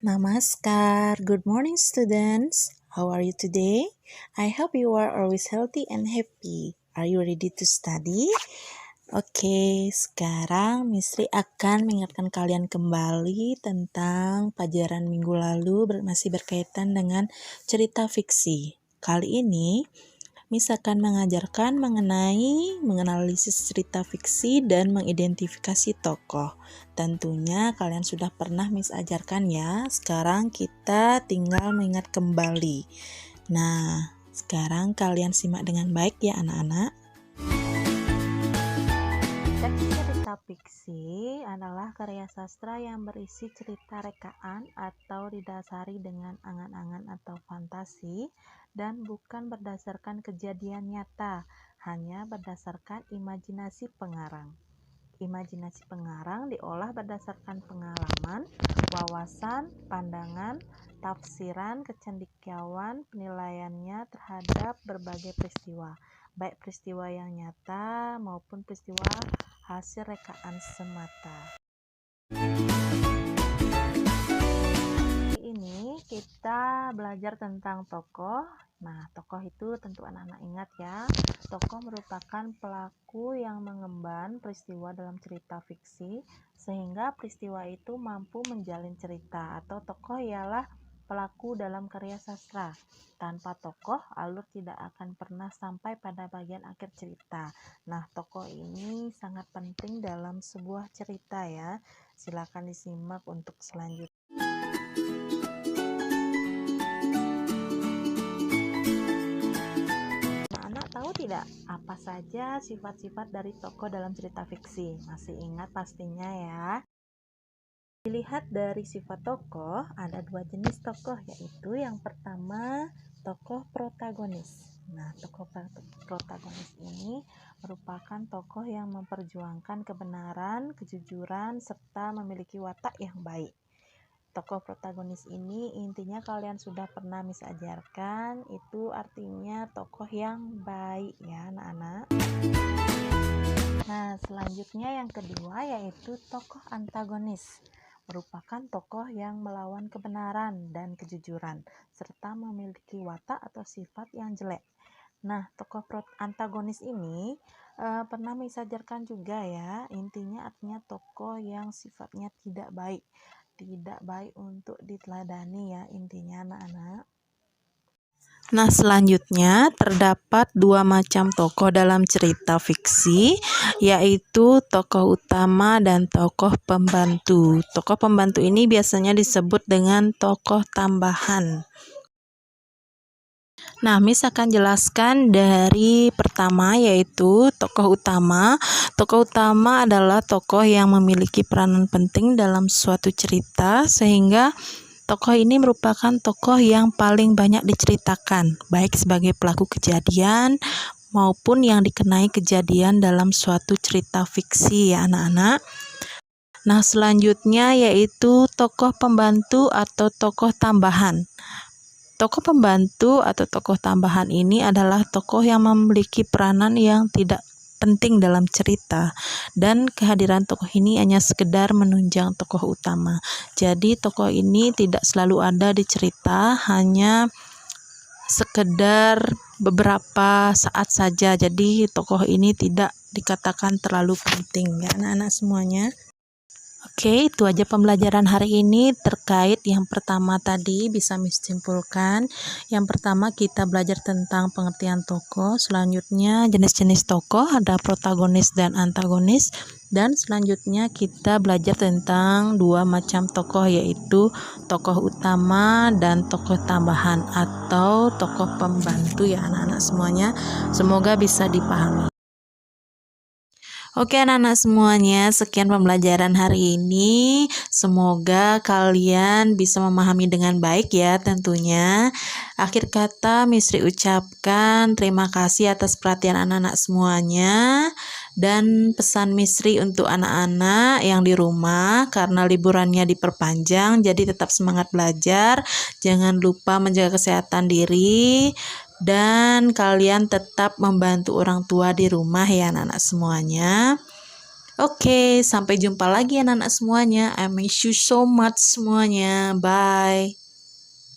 Namaskar, good morning students. How are you today? I hope you are always healthy and happy. Are you ready to study? Oke, sekarang Misri akan mengingatkan kalian kembali tentang pelajaran minggu lalu masih berkaitan dengan cerita fiksi. Kali ini Miss akan mengajarkan mengenai menganalisis cerita fiksi dan mengidentifikasi tokoh. Tentunya kalian sudah pernah Miss ajarkan ya. Sekarang kita tinggal mengingat kembali. Nah, sekarang kalian simak dengan baik ya anak-anak. Teks cerita fiksi adalah karya sastra yang berisi cerita rekaan atau didasari dengan angan-angan atau fantasi dan bukan berdasarkan kejadian nyata, hanya berdasarkan imajinasi pengarang. Imajinasi pengarang diolah berdasarkan pengalaman, wawasan, pandangan, tafsiran, kecendekiawan, penilaiannya terhadap berbagai peristiwa, baik peristiwa yang nyata maupun peristiwa hasil rekaan semata. Ini kita belajar tentang tokoh. Nah, tokoh itu tentu anak-anak ingat ya. Tokoh merupakan pelaku yang mengemban peristiwa dalam cerita fiksi sehingga peristiwa itu mampu menjalin cerita, atau tokoh ialah pelaku dalam karya sastra. Tanpa tokoh, alur tidak akan pernah sampai pada bagian akhir cerita. Nah, tokoh ini sangat penting dalam sebuah cerita ya. Silakan disimak untuk selanjutnya. Tahu tidak apa saja sifat-sifat dari tokoh dalam cerita fiksi? Masih ingat pastinya ya. Dilihat dari sifat tokoh, ada dua jenis tokoh, yaitu yang pertama tokoh protagonis. Nah, tokoh protagonis ini merupakan tokoh yang memperjuangkan kebenaran, kejujuran, serta memiliki watak yang baik. Tokoh protagonis ini intinya kalian sudah pernah Miss ajarkan, itu artinya tokoh yang baik ya anak-anak. Nah, selanjutnya yang kedua yaitu tokoh antagonis. Merupakan tokoh yang melawan kebenaran dan kejujuran serta memiliki watak atau sifat yang jelek. Nah, tokoh antagonis ini pernah Miss ajarkan juga ya. Intinya artinya tokoh yang sifatnya tidak baik untuk diteladani ya, intinya anak-anak. Nah, selanjutnya terdapat dua macam tokoh dalam cerita fiksi, yaitu tokoh utama dan tokoh pembantu. Tokoh pembantu ini biasanya disebut dengan tokoh tambahan. Nah, Miss akan jelaskan dari pertama, yaitu tokoh utama. Tokoh utama adalah tokoh yang memiliki peranan penting dalam suatu cerita, sehingga tokoh ini merupakan tokoh yang paling banyak diceritakan, baik sebagai pelaku kejadian maupun yang dikenai kejadian dalam suatu cerita fiksi ya anak-anak. Nah, selanjutnya yaitu tokoh pembantu atau tokoh tambahan. Tokoh pembantu atau tokoh tambahan ini adalah tokoh yang memiliki peranan yang tidak penting dalam cerita, dan kehadiran tokoh ini hanya sekedar menunjang tokoh utama. Jadi tokoh ini tidak selalu ada di cerita, hanya sekedar beberapa saat saja. Jadi tokoh ini tidak dikatakan terlalu penting ya anak-anak semuanya. Oke, itu aja pembelajaran hari ini terkait yang pertama tadi, bisa Miss simpulkan. Yang pertama kita belajar tentang pengertian tokoh, selanjutnya jenis-jenis tokoh, ada protagonis dan antagonis, dan selanjutnya kita belajar tentang dua macam tokoh, yaitu tokoh utama dan tokoh tambahan atau tokoh pembantu ya anak-anak semuanya. Semoga bisa dipahami. Oke anak-anak semuanya, sekian pembelajaran hari ini. Semoga kalian bisa memahami dengan baik ya tentunya. Akhir kata Misri ucapkan terima kasih atas perhatian anak-anak semuanya. Dan pesan Misri untuk anak-anak yang di rumah, karena liburannya diperpanjang, jadi tetap semangat belajar. Jangan lupa menjaga kesehatan diri. Dan kalian tetap membantu orang tua di rumah ya anak-anak semuanya. Oke, sampai jumpa lagi anak-anak semuanya. I miss you so much semuanya. Bye.